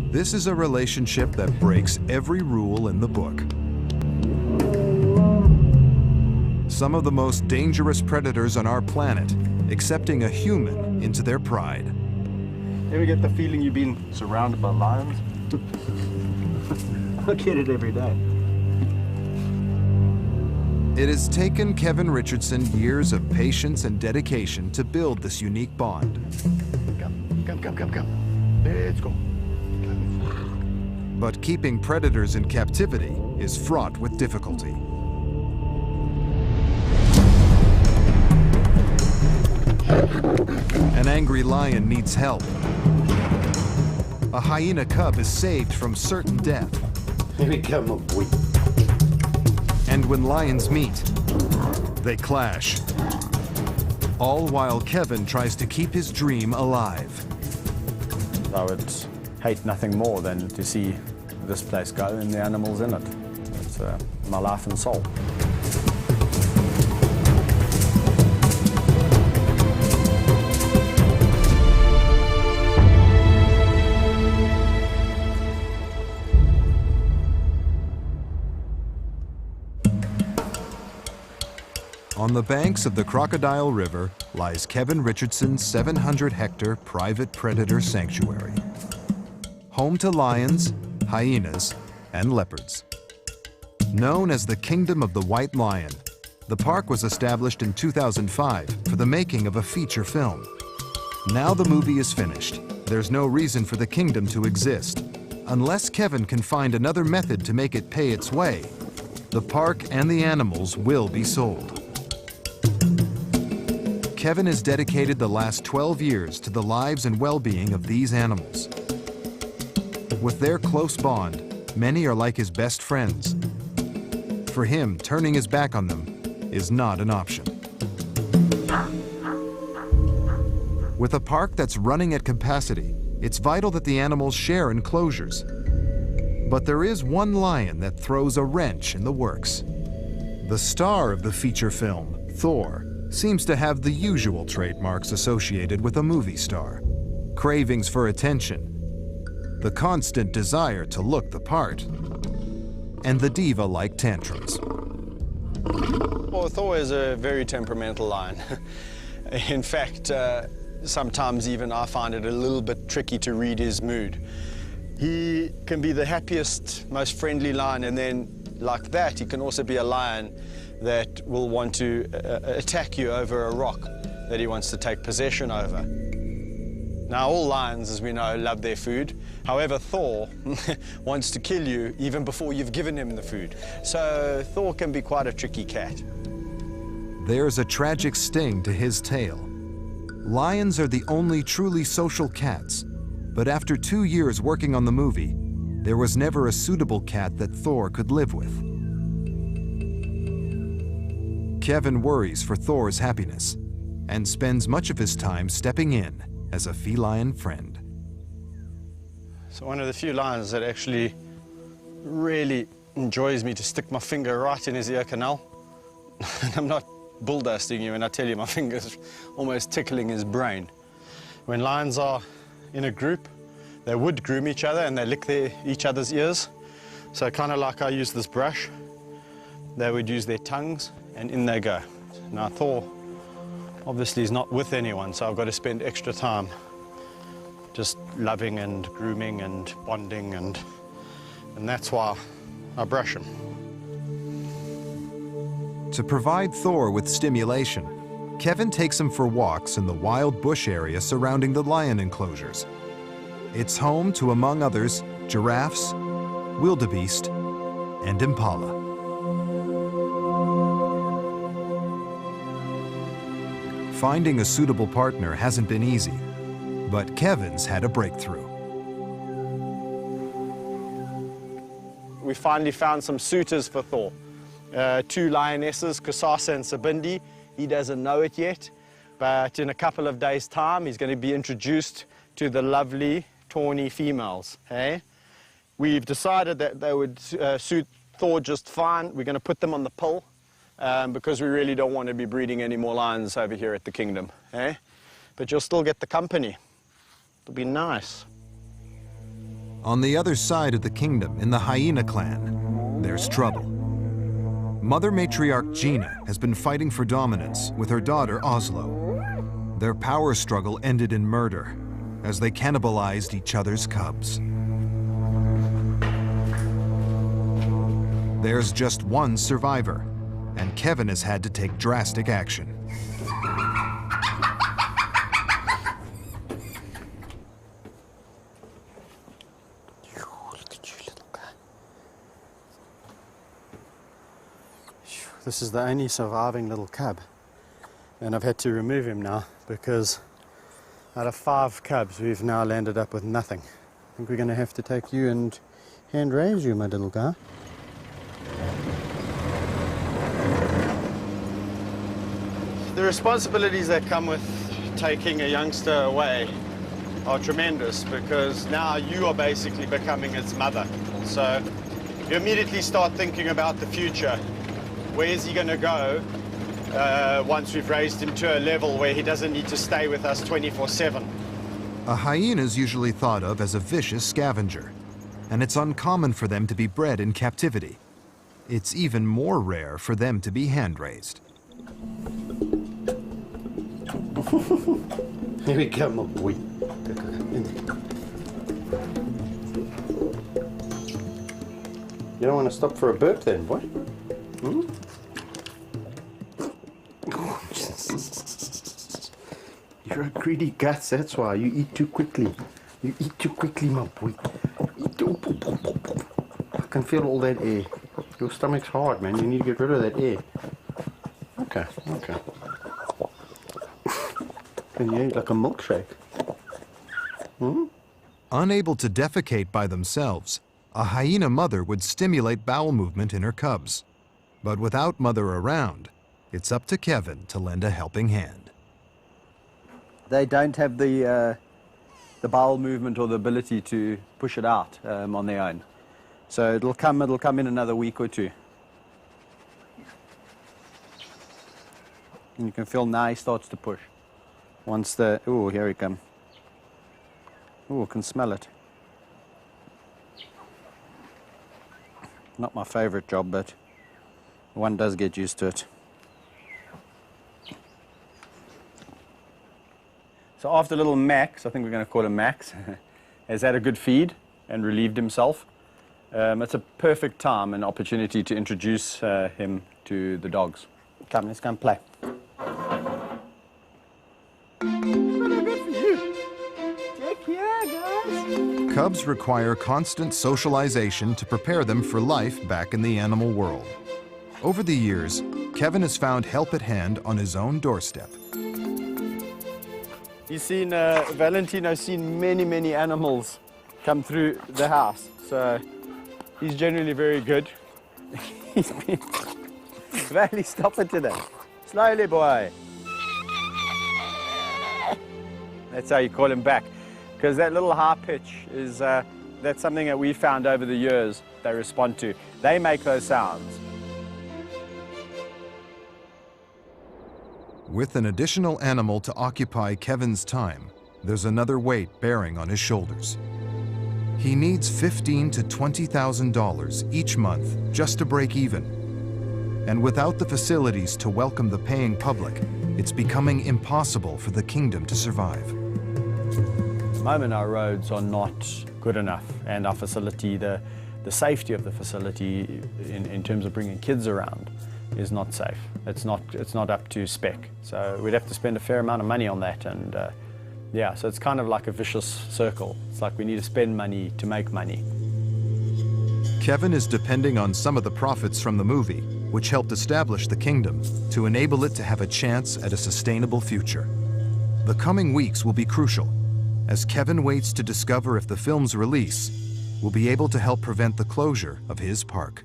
This is a relationship that breaks every rule in the book. Some of the most dangerous predators on our planet, accepting a human into their pride. Ever get the feeling you've been surrounded by lions? I get it every day. It has taken Kevin Richardson years of patience and dedication to build this unique bond. Come. Let's go. But keeping predators in captivity is fraught with difficulty. An angry lion needs help. A hyena cub is saved from certain death. Here we come, my boy. And when lions meet, they clash. All while Kevin tries to keep his dream alive. I would hate nothing more than to see this place go and the animals in it. It's my life and soul. On the banks of the Crocodile River lies Kevin Richardson's 700-hectare private predator sanctuary. Home to lions, hyenas, and leopards. Known as the Kingdom of the White Lion, the park was established in 2005 for the making of a feature film. Now the movie is finished. There's no reason for the kingdom to exist. Unless Kevin can find another method to make it pay its way, the park and the animals will be sold. Kevin has dedicated the last 12 years to the lives and well-being of these animals. With their close bond, many are like his best friends. For him, turning his back on them is not an option. With a park that's running at capacity, it's vital that the animals share enclosures. But there is one lion that throws a wrench in the works. The star of the feature film, Thor, seems to have the usual trademarks associated with a movie star. Cravings for attention, the constant desire to look the part, and the diva-like tantrums. Well, Thor is a very temperamental lion. In fact, sometimes even I find it a little bit tricky to read his mood. He can be the happiest, most friendly lion, and then like that, he can also be a lion that will want to attack you over a rock that he wants to take possession over. Now, all lions, as we know, love their food. However, Thor wants to kill you even before you've given him the food. So Thor can be quite a tricky cat. There's a tragic sting to his tale. Lions are the only truly social cats, but after 2 years working on the movie, there was never a suitable cat that Thor could live with. Kevin worries for Thor's happiness and spends much of his time stepping in as a feline friend. So one of the few lions that actually really enjoys me to stick my finger right in his ear canal. And I'm not bull dusting you when I tell you my finger's almost tickling his brain. When lions are in a group, they would groom each other and they lick each other's ears. So kind of like I use this brush, they would use their tongues and in they go. Now Thor obviously is not with anyone, so I've got to spend extra time just loving and grooming and bonding, and that's why I brush him. To provide Thor with stimulation, Kevin takes him for walks in the wild bush area surrounding the lion enclosures. It's home to, among others, giraffes, wildebeest, and impala. Finding a suitable partner hasn't been easy, but Kevin's had a breakthrough. We finally found some suitors for Thor. 2 lionesses, Kusasa and Sabindi. He doesn't know it yet, but in a couple of days' time, he's going to be introduced to the lovely, tawny females. Hey? We've decided that they would suit Thor just fine. We're going to put them on the pill because we really don't want to be breeding any more lions over here at the kingdom. Hey? But you'll still get the company. It'll be nice. On the other side of the kingdom, in the hyena clan, there's trouble. Mother matriarch Gina has been fighting for dominance with her daughter Oslo. Their power struggle ended in murder as they cannibalized each other's cubs. There's just one survivor, and Kevin has had to take drastic action. This is the only surviving little cub, and I've had to remove him now because out of 5 cubs we've now landed up with nothing. I think we're going to have to take you and hand raise you, my little guy. The responsibilities that come with taking a youngster away are tremendous because now you are basically becoming its mother. So you immediately start thinking about the future. Where is he going to go once we've raised him to a level where he doesn't need to stay with us 24/7? A hyena is usually thought of as a vicious scavenger, and it's uncommon for them to be bred in captivity. It's even more rare for them to be hand-raised. Here we go, my boy. You don't want to stop for a burp then, boy? Hmm? You're a greedy guts, that's why. You eat too quickly. You eat too quickly, my boy. I can feel all that air. Your stomach's hard, man. You need to get rid of that air. Okay, okay. And you eat like a milkshake. Hmm? Unable to defecate by themselves, a hyena mother would stimulate bowel movement in her cubs. But without mother around, it's up to Kevin to lend a helping hand. They don't have the bowel movement or the ability to push it out on their own. So it'll come in another week or two. And you can feel now he starts to push. Once the, oh, here he comes. Oh, I can smell it. Not my favorite job, but one does get used to it. So after little Max, I think we're going to call him Max, has had a good feed and relieved himself. It's a perfect time and opportunity to introduce him to the dogs. Come, let's go and play. Cubs require constant socialization to prepare them for life back in the animal world. Over the years, Kevin has found help at hand on his own doorstep. He's seen, Valentino's seen many animals come through the house, so he's generally very good. He's been... Valley, stop it today. Slowly, boy. That's how you call him back. Because that little high pitch is, that's something that we found over the years they respond to. They make those sounds. With an additional animal to occupy Kevin's time, there's another weight bearing on his shoulders. He needs $15,000 to $20,000 each month just to break even. And without the facilities to welcome the paying public, it's becoming impossible for the kingdom to survive. At the moment, our roads are not good enough, and our facility, the safety of the facility in terms of bringing kids around is not safe. It's not up to spec. So we'd have to spend a fair amount of money on that, and yeah, so it's kind of like a vicious circle. It's like we need to spend money to make money. Kevin is depending on some of the profits from the movie, which helped establish the kingdom, to enable it to have a chance at a sustainable future. The coming weeks will be crucial, as Kevin waits to discover if the film's release will be able to help prevent the closure of his park.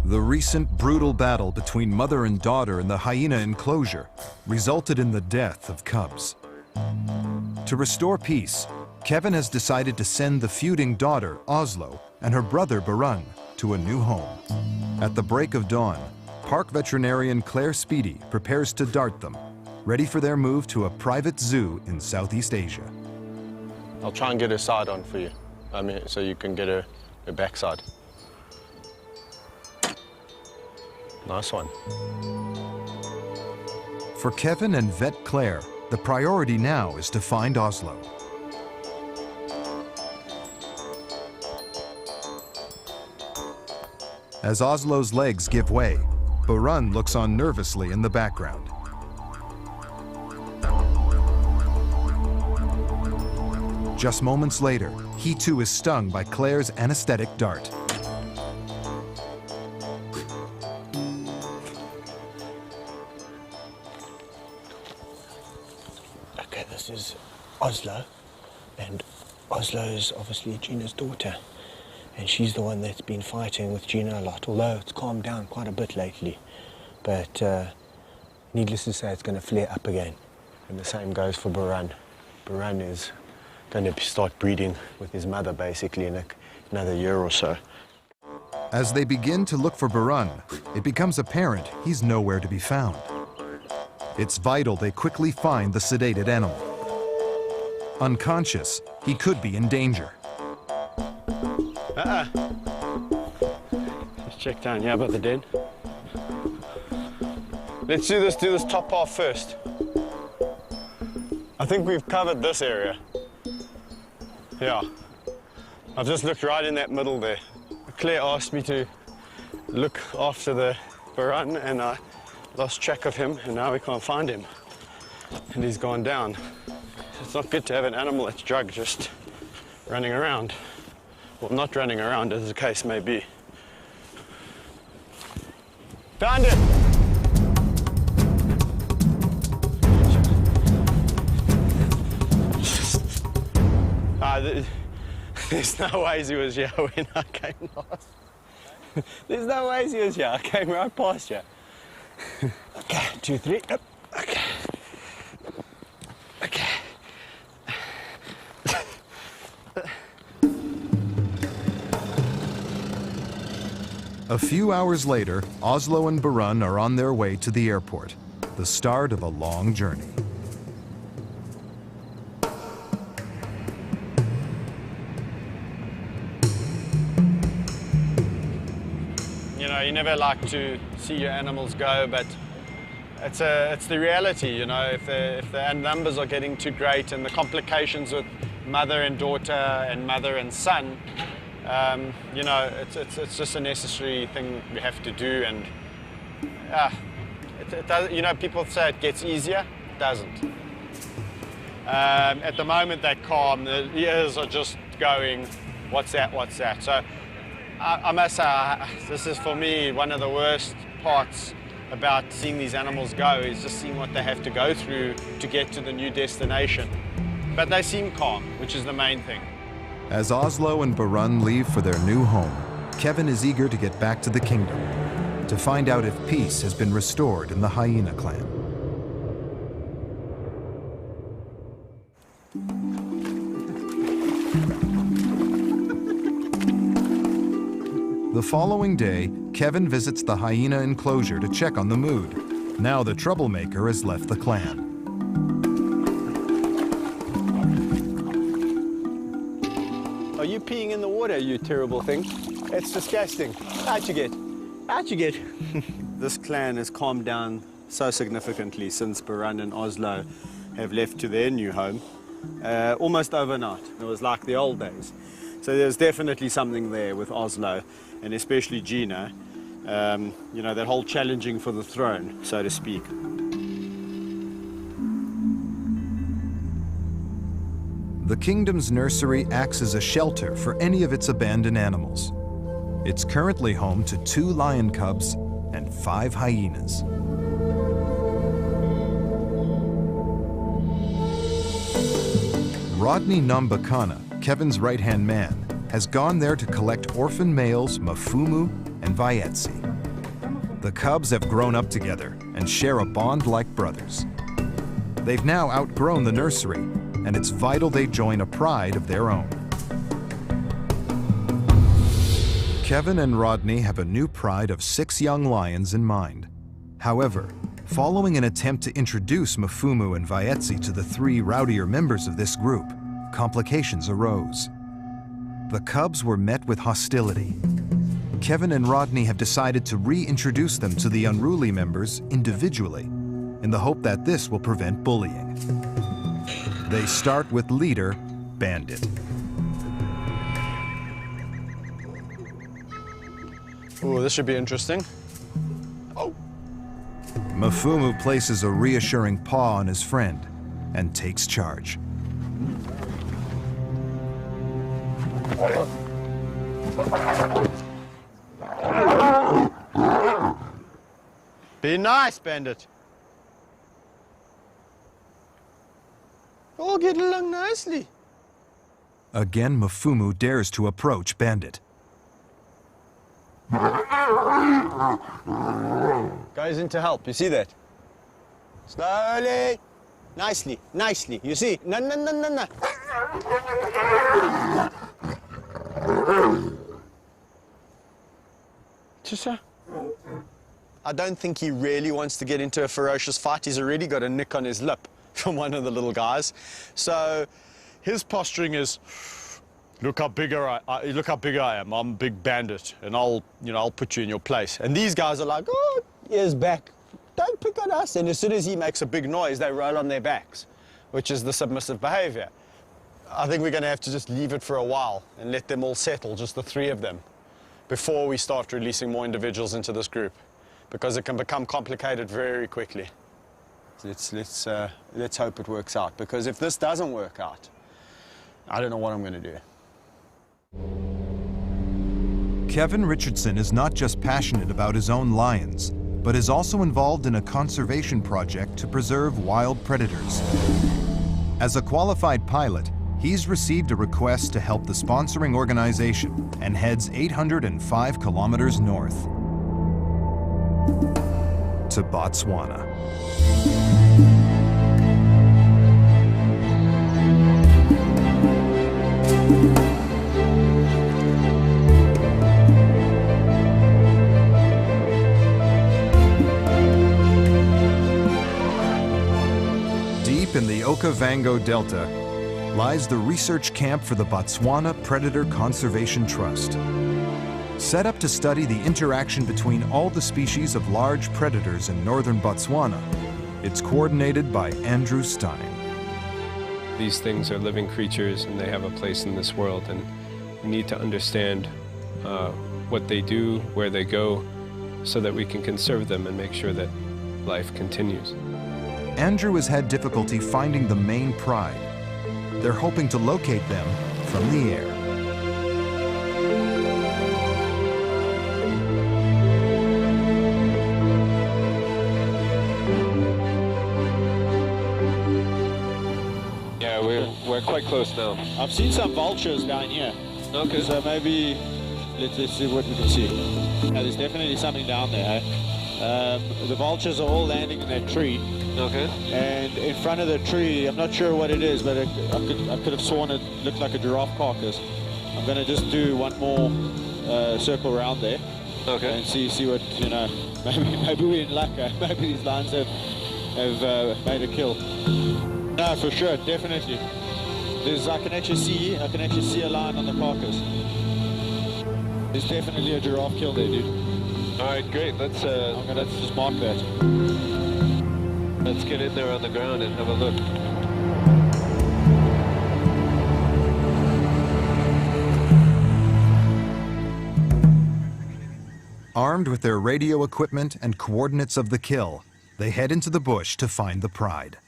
The recent brutal battle between mother and daughter in the hyena enclosure resulted in the death of cubs. To restore peace, Kevin has decided to send the feuding daughter, Oslo, and her brother, Barung, to a new home. At the break of dawn, park veterinarian Claire Speedy prepares to dart them, ready for their move to a private zoo in Southeast Asia. I'll try and get her side on for you. I mean, so you can get her backside. Nice one. For Kevin and vet Claire, the priority now is to find Oslo. As Oslo's legs give way, Burun looks on nervously in the background. Just moments later, he too is stung by Claire's anesthetic dart. Okay, this is Oslo, and Oslo is obviously Gina's daughter, and she's the one that's been fighting with Gina a lot, although it's calmed down quite a bit lately. But needless to say, it's going to flare up again. And the same goes for Burun. Burun is going to start breeding with his mother basically in another year or so. As they begin to look for Burun, it becomes apparent he's nowhere to be found. It's vital they quickly find the sedated animal. Unconscious, he could be in danger. Let's check down here by the den. Let's do this top half first. I think we've covered this area. Yeah. I've just looked right in that middle there. Claire asked me to look after the Burun, and I lost track of him, and now we can't find him. And he's gone down. It's not good to have an animal that's drugged just running around. Well, not running around, as the case may be. Found it! There's no ways he was here when I came last. There's no ways he was here. I came right past you. Okay, 2, 3. Up. Okay. Okay. A few hours later, Oslo and Burun are on their way to the airport, the start of a long journey. You know, you never like to see your animals go, but it's the reality, you know. If the numbers are getting too great and the complications with mother and daughter and mother and son, you know, it's just a necessary thing we have to do. And it does, you know, people say it gets easier. It doesn't. At the moment they're calm. The ears are just going, what's that, what's that? So I must say, this is for me one of the worst parts about seeing these animals go, is just seeing what they have to go through to get to the new destination. But they seem calm, which is the main thing. As Oslo and Burun leave for their new home, Kevin is eager to get back to the kingdom, to find out if peace has been restored in the hyena clan. The following day, Kevin visits the hyena enclosure to check on the mood. Now the troublemaker has left the clan. Are you peeing in the water, you terrible thing? It's disgusting. Out you get. Out you get. This clan has calmed down so significantly since Burun and Oslo have left to their new home. Almost overnight. It was like the old days. So there's definitely something there with Oslo, and especially Gina. You know, that whole challenging for the throne, so to speak. The kingdom's nursery acts as a shelter for any of its abandoned animals. It's currently home to 2 lion cubs and 5 hyenas. Rodney Nambakana, Kevin's right-hand man, has gone there to collect orphan males Mafumu and Vayetsi. The cubs have grown up together and share a bond like brothers. They've now outgrown the nursery, and it's vital they join a pride of their own. Kevin and Rodney have a new pride of 6 young lions in mind. However, following an attempt to introduce Mafumu and Vayetsi to the 3 rowdier members of this group, complications arose. The cubs were met with hostility. Kevin and Rodney have decided to reintroduce them to the unruly members individually in the hope that this will prevent bullying. They start with leader Bandit. Oh, this should be interesting. Oh. Mafumu places a reassuring paw on his friend and takes charge. Be nice, Bandit. All get along nicely. Again, Mafumu dares to approach Bandit. Goes in to help, you see that? Slowly. Nicely, nicely. You see? No, no, no, no, no. Chisha? I don't think he really wants to get into a ferocious fight. He's already got a nick on his lip from one of the little guys. So his posturing is, look how big I am. I'm a big bandit, and I'll put you in your place. And these guys are like, oh, ears back. Don't pick on us. And as soon as he makes a big noise, they roll on their backs, which is the submissive behavior. I think we're going to have to just leave it for a while and let them all settle, just the three of them, before we start releasing more individuals into this group, because it can become complicated very quickly. Let's hope it works out, because if this doesn't work out, I don't know what I'm going to do. Kevin Richardson is not just passionate about his own lions, but is also involved in a conservation project to preserve wild predators. As a qualified pilot, he's received a request to help the sponsoring organization and heads 805 kilometers north to Botswana. In the Okavango Delta lies the research camp for the Botswana Predator Conservation Trust. Set up to study the interaction between all the species of large predators in northern Botswana, it's coordinated by Andrew Stein. These things are living creatures and they have a place in this world, and we need to understand what they do, where they go, so that we can conserve them and make sure that life continues. Andrew has had difficulty finding the main pride. They're hoping to locate them from the air. Yeah, we're quite close now. I've seen some vultures down here. Okay. So maybe let's see what we can see. There's definitely something down there. The vultures are all landing in that tree. Okay. And in front of the tree, I'm not sure what it is, but I could have sworn it looked like a giraffe carcass. I'm going to just do one more circle around there. Okay. And see what, maybe we're in luck. Maybe these lions have made a kill. No, for sure, definitely. I can actually see a lion on the carcass. There's definitely a giraffe kill there, dude. All right, great. Let's just mark that. Let's get in there on the ground and have a look. Armed with their radio equipment and coordinates of the kill, they head into the bush to find the pride.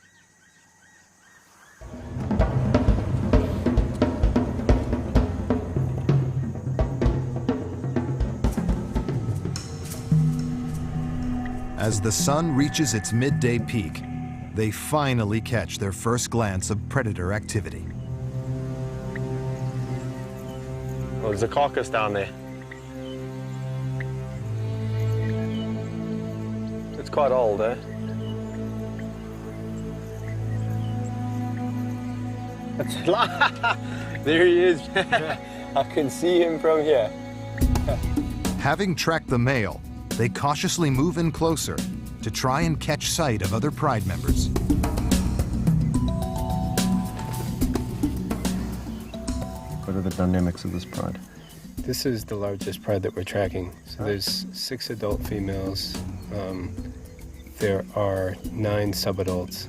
As the sun reaches its midday peak, they finally catch their first glance of predator activity. Well, there's a carcass down there. It's quite old, eh? There he is. I can see him from here. Having tracked the male, they cautiously move in closer to try and catch sight of other pride members. What are the dynamics of this pride? This is the largest pride that we're tracking. So there's 6 adult females, there are 9 subadults,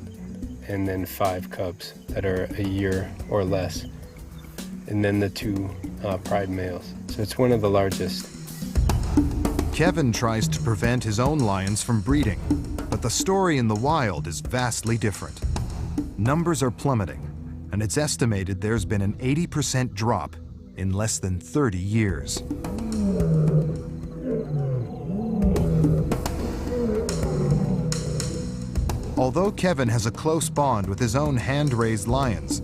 and then 5 cubs that are a year or less, and then the 2 pride males. So it's one of the largest. Kevin tries to prevent his own lions from breeding, but the story in the wild is vastly different. Numbers are plummeting, and it's estimated there's been an 80% drop in less than 30 years. Although Kevin has a close bond with his own hand-raised lions,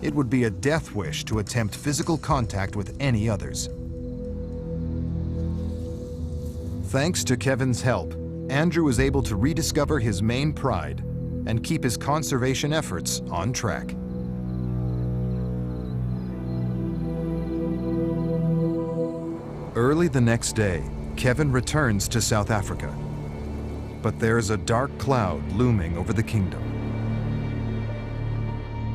it would be a death wish to attempt physical contact with any others. Thanks to Kevin's help, Andrew was able to rediscover his main pride and keep his conservation efforts on track. Early the next day, Kevin returns to South Africa. But there's a dark cloud looming over the kingdom.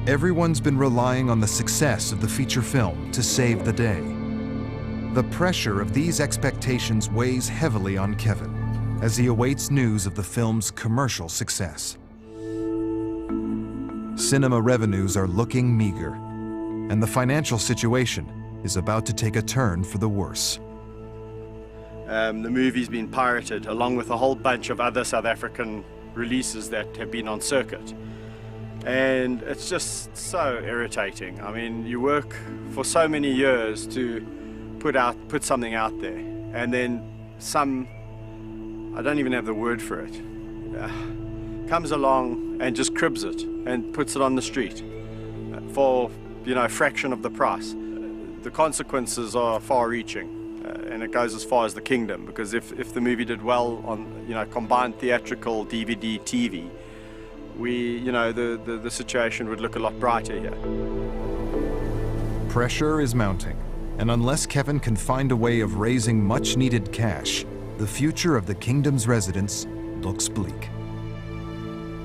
Everyone's been relying on the success of the feature film to save the day. The pressure of these expectations weighs heavily on Kevin as he awaits news of the film's commercial success. Cinema revenues are looking meager, and the financial situation is about to take a turn for the worse. The movie's been pirated along with a whole bunch of other South African releases that have been on circuit. And it's just so irritating. I mean, you work for so many years to put something out there, and then some, I don't even have the word for it, comes along and just cribs it and puts it on the street for, you know, a fraction of the price. The consequences are far-reaching. And it goes as far as the kingdom, because if the movie did well on, you know, combined theatrical, DVD, TV, the situation would look a lot brighter here. Pressure is mounting, and unless Kevin can find a way of raising much-needed cash, the future of the kingdom's residents looks bleak.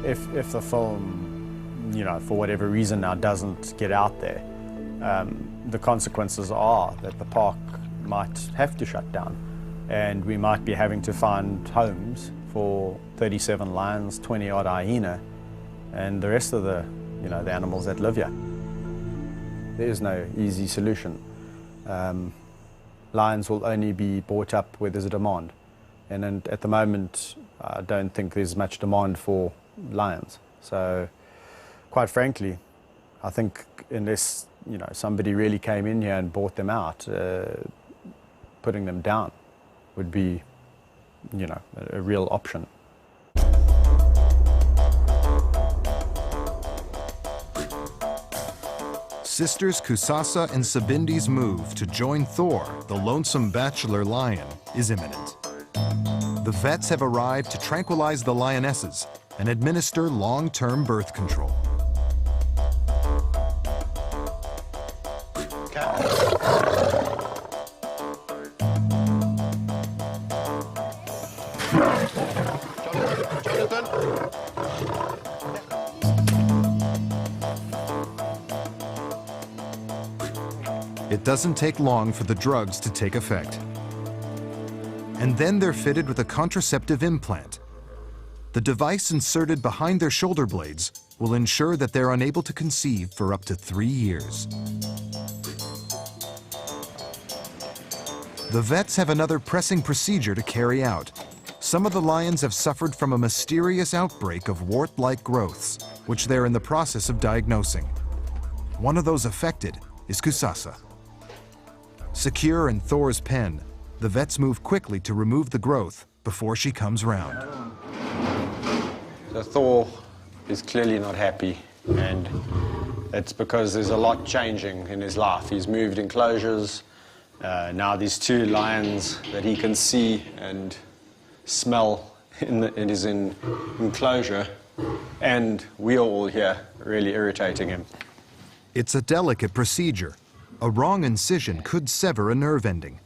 If the film, you know, for whatever reason now doesn't get out there, the consequences are that the park might have to shut down, and we might be having to find homes for 37 lions, 20 odd hyena, and the rest of the animals that live here. There is no easy solution. Lions will only be bought up where there's a demand, and at the moment I don't think there's much demand for lions. So quite frankly, I think unless somebody really came in here and bought them out, putting them down would be, a real option. Sisters Kusasa and Sabindi's move to join Thor, the lonesome bachelor lion, is imminent. The vets have arrived to tranquilize the lionesses and administer long-term birth control. It doesn't take long for the drugs to take effect. And then they're fitted with a contraceptive implant. The device inserted behind their shoulder blades will ensure that they're unable to conceive for up to 3 years. The vets have another pressing procedure to carry out. Some of the lions have suffered from a mysterious outbreak of wart-like growths, which they're in the process of diagnosing. One of those affected is Kusasa. Secure in Thor's pen, the vets move quickly to remove the growth before she comes round. So Thor is clearly not happy, and it's because there's a lot changing in his life. He's moved enclosures. Now these 2 lions that he can see and smell in his enclosure, and we are all here really irritating him. It's a delicate procedure. A wrong incision could sever a nerve ending.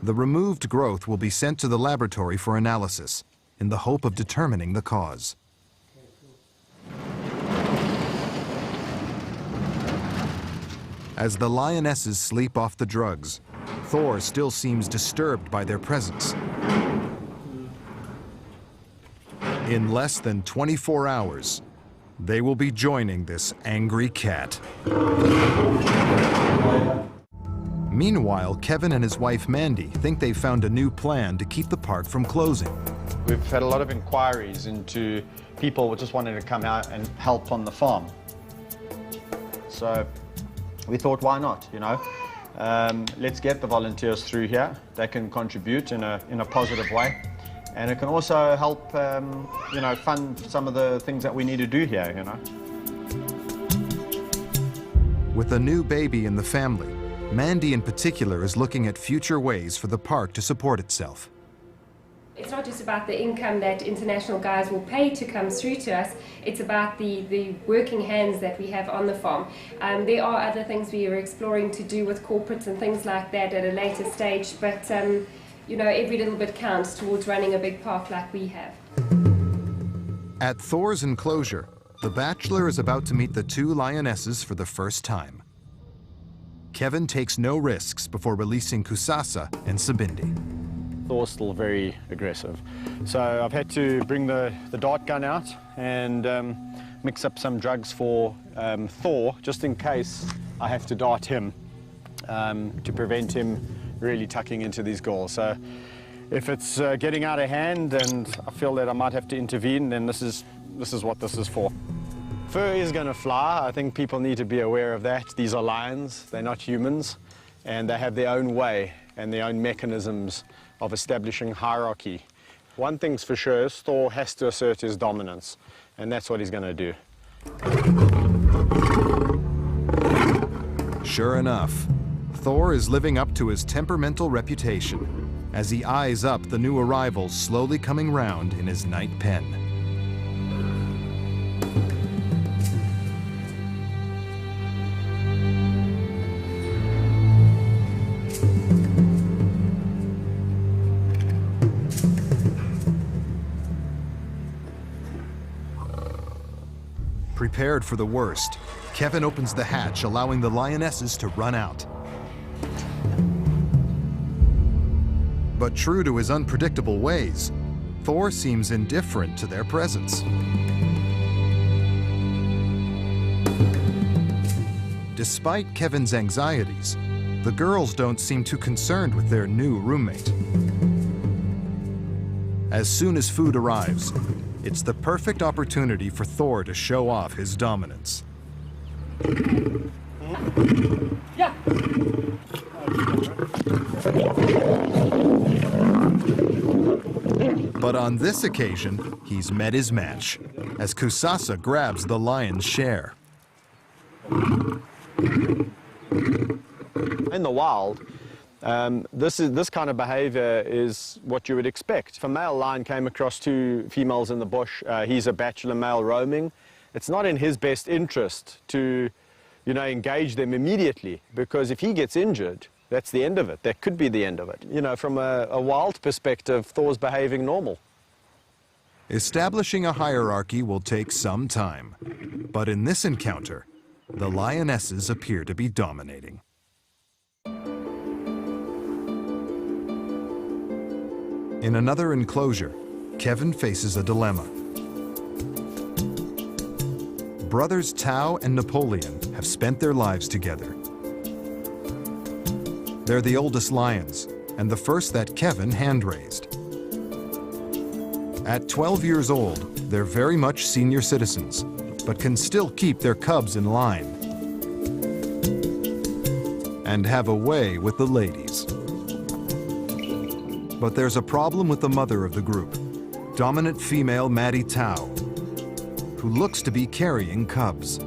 The removed growth will be sent to the laboratory for analysis in the hope of determining the cause. As the lionesses sleep off the drugs, Thor still seems disturbed by their presence. In less than 24 hours, they will be joining this angry cat. Meanwhile, Kevin and his wife Mandy think they've found a new plan to keep the park from closing. We've had a lot of inquiries into people just wanting to come out and help on the farm. So we thought, why not, you know? Let's get the volunteers through here. They can contribute in a positive way. And it can also help, you know, fund some of the things that we need to do here, you know. With a new baby in the family, Mandy in particular is looking at future ways for the park to support itself. It's not just about the income that international guys will pay to come through to us, it's about the working hands that we have on the farm. There are other things we are exploring to do with corporates and things like that at a later stage, but you know, every little bit counts towards running a big park like we have. At Thor's enclosure, the bachelor is about to meet the two lionesses for the first time. Kevin takes no risks before releasing Kusasa and Sabindi. Thor's still very aggressive. So I've had to bring the dart gun out and mix up some drugs for Thor, just in case I have to dart him to prevent him really tucking into these galls. So if it's getting out of hand and I feel that I might have to intervene, then this is what this is for. Fur is going to fly. I think people need to be aware of that. These are lions, they're not humans, and they have their own way and their own mechanisms of establishing hierarchy. One thing's for sure is Thor has to assert his dominance, and that's what he's going to do. Sure enough, Thor is living up to his temperamental reputation as he eyes up the new arrivals slowly coming round in his night pen. Prepared for the worst, Kevin opens the hatch, allowing the lionesses to run out. But true to his unpredictable ways, Thor seems indifferent to their presence. Despite Kevin's anxieties, the girls don't seem too concerned with their new roommate. As soon as food arrives, it's the perfect opportunity for Thor to show off his dominance. Yeah. But on this occasion, he's met his match, as Kusasa grabs the lion's share. In the wild, this kind of behavior is what you would expect. If a male lion came across two females in the bush, he's a bachelor male roaming, it's not in his best interest to, you know, engage them immediately, because if he gets injured, that's the end of it. That could be the end of it. You know, from a wild perspective, Thor's behaving normal. Establishing a hierarchy will take some time, but in this encounter, the lionesses appear to be dominating. In another enclosure, Kevin faces a dilemma. Brothers Tao and Napoleon have spent their lives together. They're the oldest lions, and the first that Kevin hand-raised. At 12 years old, they're very much senior citizens, but can still keep their cubs in line and have a way with the ladies. But there's a problem with the mother of the group, dominant female Maddie Tao, who looks to be carrying cubs.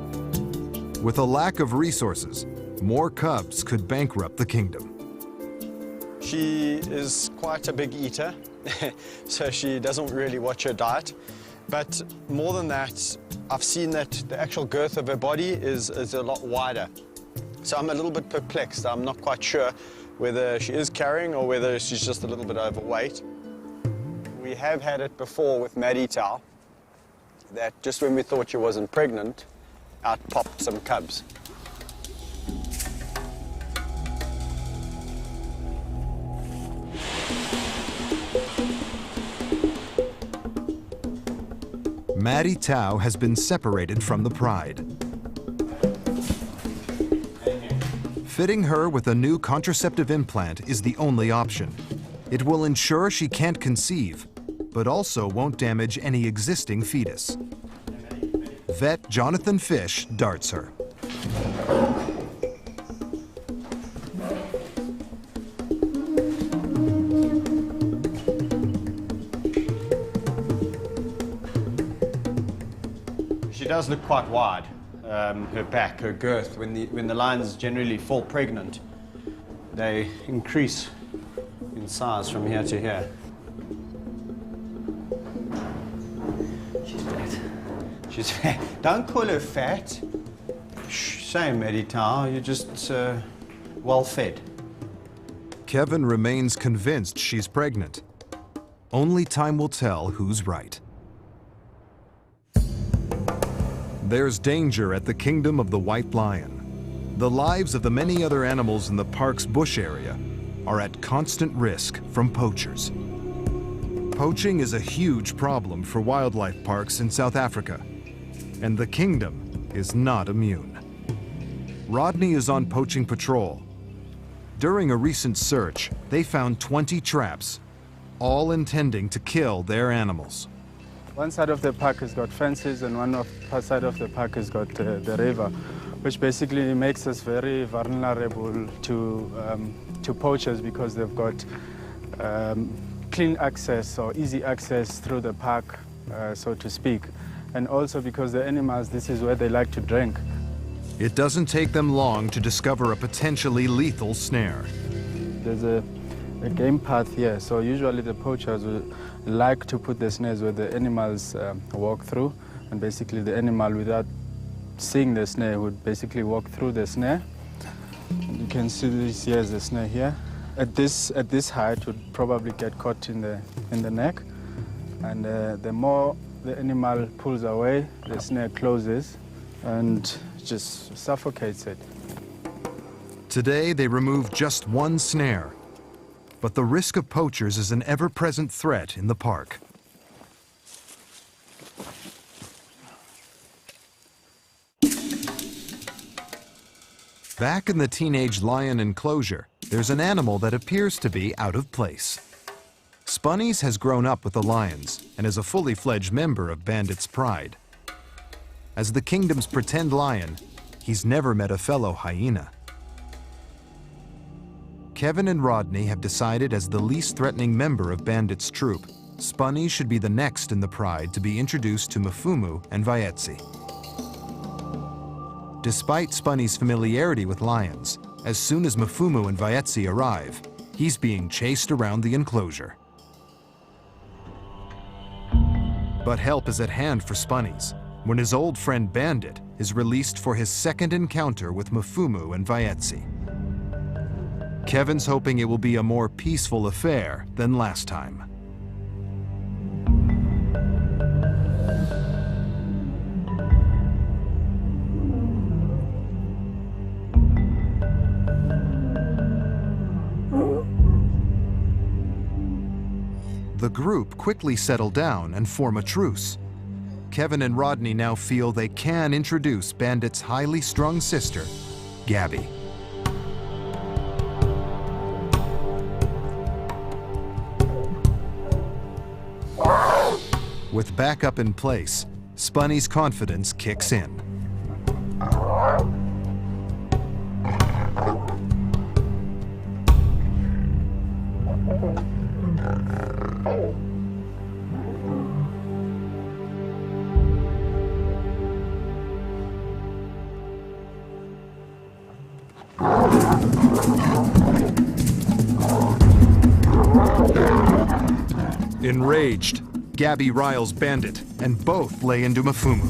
With a lack of resources, more cubs could bankrupt the kingdom. She is quite a big eater, so she doesn't really watch her diet. But more than that, I've seen that the actual girth of her body is a lot wider. So I'm a little bit perplexed. I'm not quite sure whether she is carrying or whether she's just a little bit overweight. We have had it before with Maddie Tao, that just when we thought she wasn't pregnant, out popped some cubs. Maddie Tao has been separated from the pride. Fitting her with a new contraceptive implant is the only option. It will ensure she can't conceive, but also won't damage any existing fetus. Vet Jonathan Fish darts her. She does look quite wide, her back, her girth. When the lions generally fall pregnant, they increase in size from here to here. She's fat. She's fat. Don't call her fat. Shame, Maddie Tao, you're just well fed. Kevin remains convinced she's pregnant. Only time will tell who's right. There's danger at the kingdom of the white lion. The lives of the many other animals in the park's bush area are at constant risk from poachers. Poaching is a huge problem for wildlife parks in South Africa, and the kingdom is not immune. Rodney is on poaching patrol. During a recent search, they found 20 traps, all intending to kill their animals. One side of the park has got fences and one side of the park has got the river, which basically makes us very vulnerable to poachers because they've got clean access or easy access through the park, so to speak. And also because the animals, this is where they like to drink. It doesn't take them long to discover a potentially lethal snare. There's a game path here, so usually the poachers will like to put the snares where the animals walk through, and basically the animal, without seeing the snare, would basically walk through the snare. You can see this here is the snare here. At this height, would probably get caught in the neck, and the more the animal pulls away, the snare closes and just suffocates it. Today, they remove just one snare, but the risk of poachers is an ever-present threat in the park. Back in the teenage lion enclosure, there's an animal that appears to be out of place. Spunnies has grown up with the lions and is a fully fledged member of Bandit's Pride. As the kingdom's pretend lion, he's never met a fellow hyena. Kevin and Rodney have decided, as the least threatening member of Bandit's troop, Spunny should be the next in the Pride to be introduced to Mfumu and Vaetsi. Despite Spunny's familiarity with lions, as soon as Mfumu and Vaetsi arrive, he's being chased around the enclosure. But help is at hand for Spunnies when his old friend Bandit is released for his second encounter with Mfumu and Vaetsi. Kevin's hoping it will be a more peaceful affair than last time. The group quickly settle down and form a truce. Kevin and Rodney now feel they can introduce Bandit's highly strung sister, Gabby. With backup in place, Spunny's confidence kicks in. Enraged, Gabby riles Bandit, and both lay into Mfumu.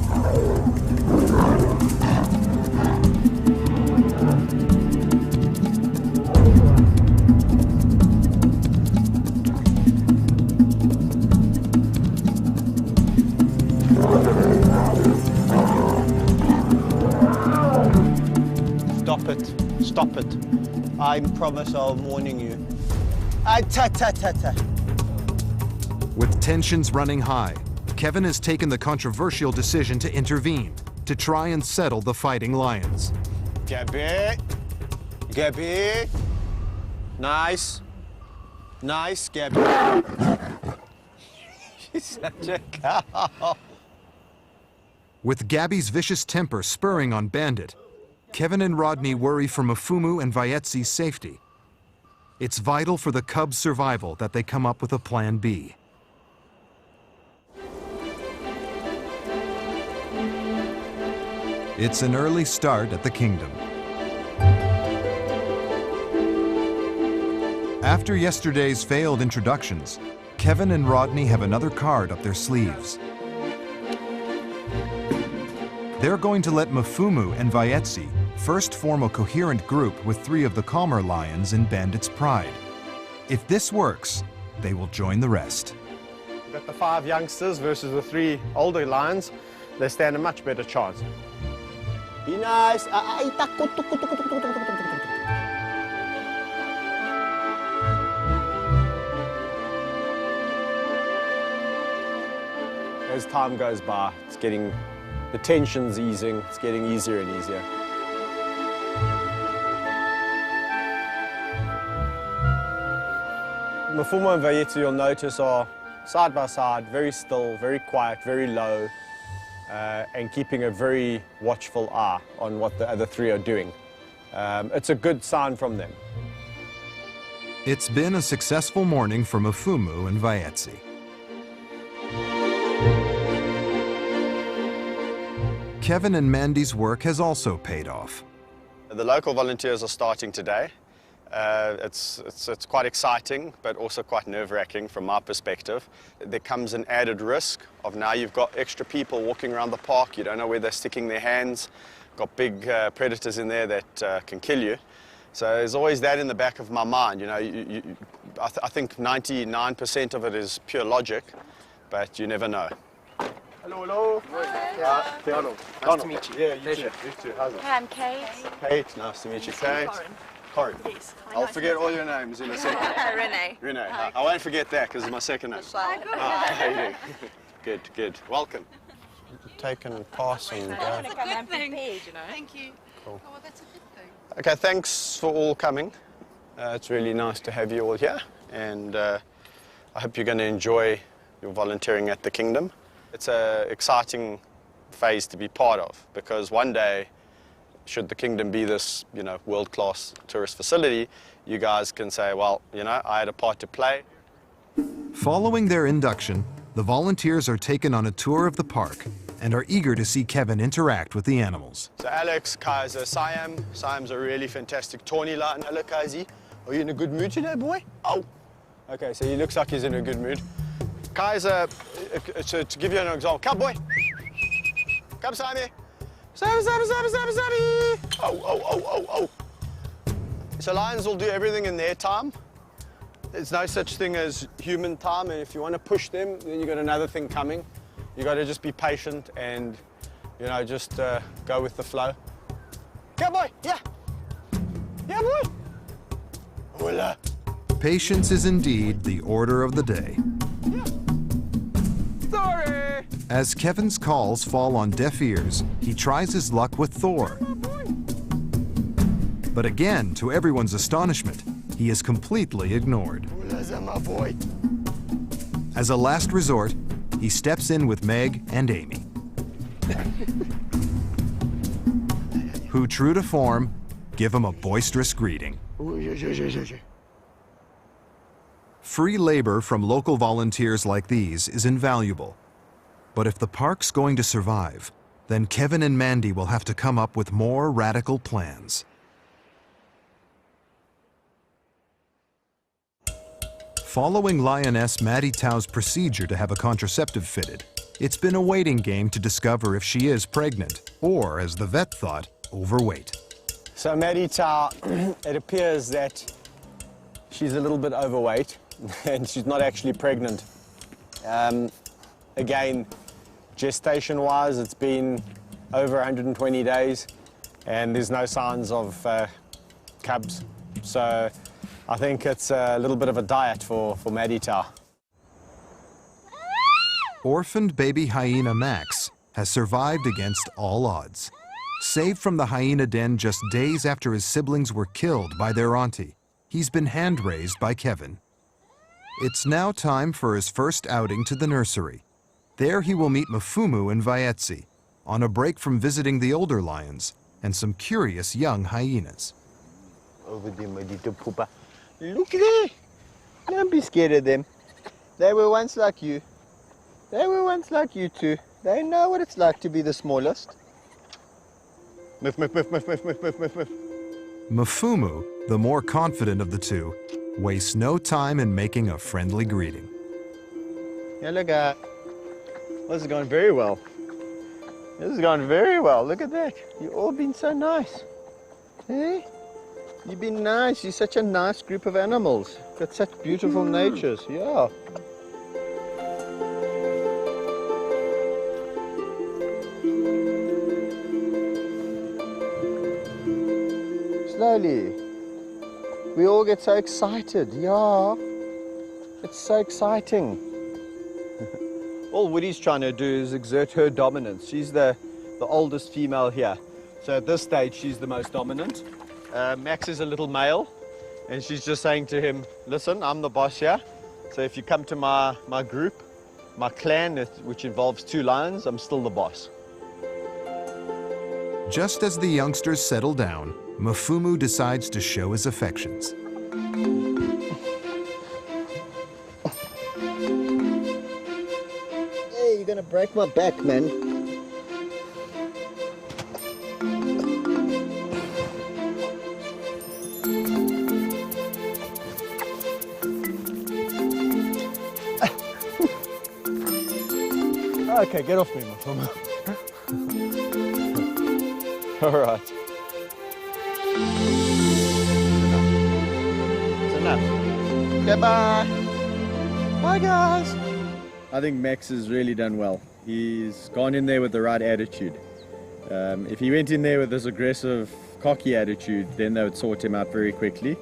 Stop it. Stop it. I promise I'll warning you. Ta-ta-ta-ta. With tensions running high, Kevin has taken the controversial decision to intervene, to try and settle the fighting lions. Gabby. Gabby. Nice. Nice, Gabby. She's such a cow. With Gabby's vicious temper spurring on Bandit, Kevin and Rodney worry for Mfumu and Vayetsi's safety. It's vital for the cubs' survival that they come up with a plan B. It's an early start at the kingdom. After yesterday's failed introductions, Kevin and Rodney have another card up their sleeves. They're going to let Mfumu and Vayetsi first form a coherent group with 3 of the calmer lions in Bandit's pride. If this works, they will join the rest. Got the 5 youngsters versus the 3 older lions. They stand a much better chance. Be nice. As time goes by, the tension's easing, it's getting easier and easier. Mfumu and Vayetsi, you'll notice, are side by side, very still, very quiet, very low, and keeping a very watchful eye on what the other 3 are doing. It's a good sign from them. It's been a successful morning for Mfumu and Vayetsi. Kevin and Mandy's work has also paid off. The local volunteers are starting today. It's quite exciting, but also quite nerve-wracking from my perspective. There comes an added risk of now you've got extra people walking around the park. You don't know where they're sticking their hands. Got big predators in there that can kill you. So there's always that in the back of my mind. You know, I think 99% of it is pure logic, but you never know. Hello, hello. Hi. Donald. Nice to meet you. Yeah, you too. You too. How's it? Hi, I'm Kate. Kate, nice to meet you. Kate. Corin. Yes. I'll forget all your names in a second. Renee. Renee. I won't forget that because it's my second name. How you doing? Good, good. Welcome. Take and pass and go. That's a good thing. Thank you. Cool. Oh, well, that's a good thing. Okay, thanks for all coming. It's really nice to have you all here, and I hope you're going to enjoy your volunteering at the Kingdom. It's an exciting phase to be part of, because one day, should the Kingdom be this, world-class tourist facility, you guys can say, well, I had a part to play. Following their induction, the volunteers are taken on a tour of the park and are eager to see Kevin interact with the animals. So Alex, Kaiser, Siam. Siam's a really fantastic tawny lion. Hello, Kaisi. Are you in a good mood today, boy? Oh. Okay, so he looks like he's in a good mood. Kaiser, to give you an example, come, boy. Come, Sami. Sami. Oh. So lions will do everything in their time. There's no such thing as human time, and if you want to push them, then you've got another thing coming. You've got to just be patient and, just go with the flow. Come, boy. Yeah. Yeah, boy. Hola. Patience is indeed the order of the day. Yeah. Sorry. As Kevin's calls fall on deaf ears, he tries his luck with Thor. But again, to everyone's astonishment, he is completely ignored. My boy. As a last resort, he steps in with Meg and Amy, who, true to form, give him a boisterous greeting. Free labor from local volunteers like these is invaluable. But if the park's going to survive, then Kevin and Mandy will have to come up with more radical plans. Following Lioness Maddie Tao's procedure to have a contraceptive fitted, it's been a waiting game to discover if she is pregnant, or, as the vet thought, overweight. So Maddie Tao, it appears that she's a little bit overweight and she's not actually pregnant. Again, gestation-wise, it's been over 120 days and there's no signs of cubs. So I think it's a little bit of a diet for Maddie Tao. Orphaned baby hyena Max has survived against all odds. Saved from the hyena den just days after his siblings were killed by their auntie, he's been hand-raised by Kevin. It's now time for his first outing to the nursery. There he will meet Mfumu and Vaetsi, on a break from visiting the older lions and some curious young hyenas. Over there, my little pooper. Look there! Don't be scared of them. They were once like you. They were once like you too. They know what it's like to be the smallest. Miff, miff, miff, miff, miff, miff, miff, miff, miff. Mfumu, the more confident of the two, wastes no time in making a friendly greeting. Hello, guy. This is going very well. This is going very well. Look at that. You've all been so nice. Hey? You've been nice. You're such a nice group of animals. Got such beautiful natures. Yeah. Slowly. We all get so excited. Yeah. It's so exciting. All Woody's trying to do is exert her dominance. She's the oldest female here. So at this stage, she's the most dominant. Max is a little male, and she's just saying to him, listen, I'm the boss here. So if you come to my group, my clan, which involves 2 lions, I'm still the boss. Just as the youngsters settle down, Mfumu decides to show his affections. Hey, you're gonna break my back, man. Okay, get off me, Mfumu. All right. It's enough. Goodbye. Bye, guys. I think Max has really done well. He's gone in there with the right attitude. If he went in there with this aggressive, cocky attitude, then they would sort him out very quickly.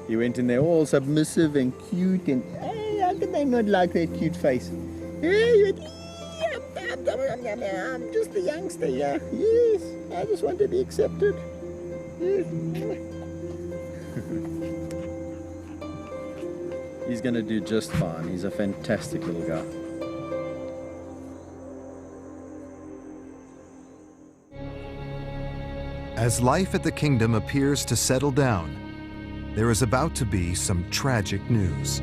He went in there all submissive and cute, and hey, how can they not like that cute face? Hey, you went, I'm just a youngster, yeah. Yes, I just want to be accepted. Yes. He's gonna do just fine. He's a fantastic little guy. As life at the kingdom appears to settle down, there is about to be some tragic news.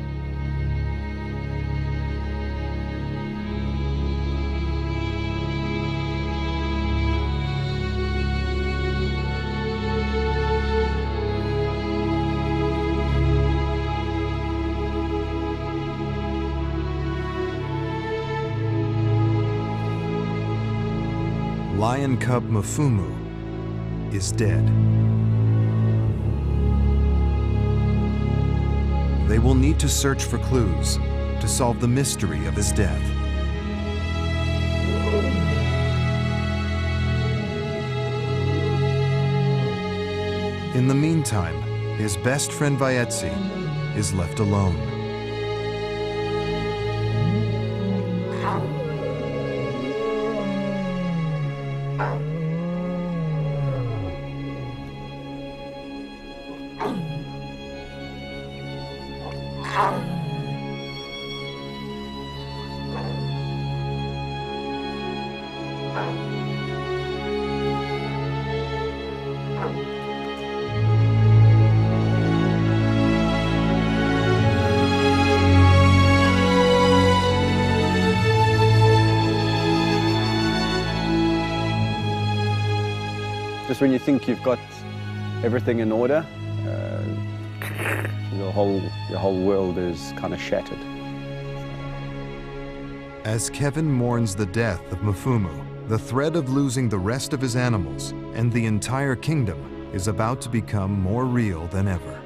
Lion cub Mfumu is dead. They will need to search for clues to solve the mystery of his death. In the meantime, his best friend Vaetsi is left alone. Just when you think you've got everything in order, your whole world is kind of shattered. As Kevin mourns the death of Mfumu, the threat of losing the rest of his animals and the entire kingdom is about to become more real than ever.